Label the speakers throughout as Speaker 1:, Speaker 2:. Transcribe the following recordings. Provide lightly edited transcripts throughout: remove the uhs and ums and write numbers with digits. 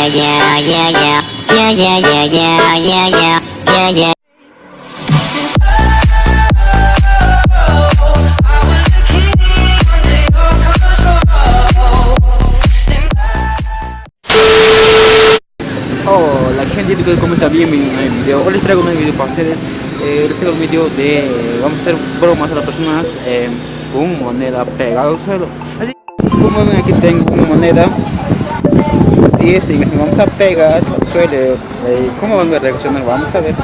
Speaker 1: yeah, yeah, yeah. Yeah, yeah, yeah, yeah, yeah, yeah. Yeah, yeah.
Speaker 2: Hola gente, ¿cómo está? Bienvenidos a mi video. Hoy les traigo un nuevo video para ustedes. Les traigo un video de vamos a hacer bromas a las personas con moneda pegada al suelo. Así como ven, aquí tengo una moneda. Así es, y vamos a pegar al suelo. ¿Cómo van a reaccionar? Vamos a ver.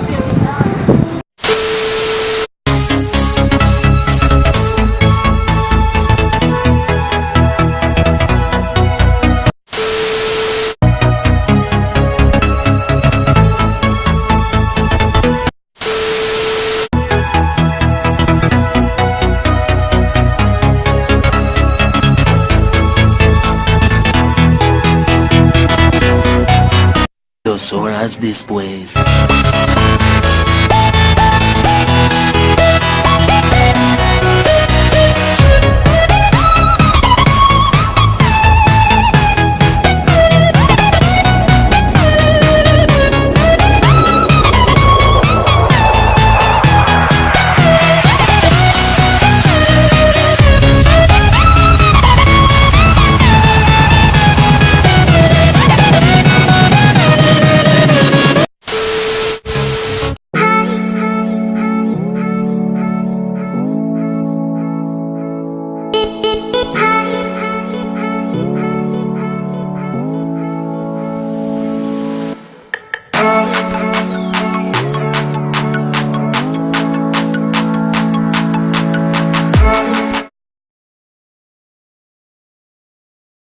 Speaker 3: Dos horas después.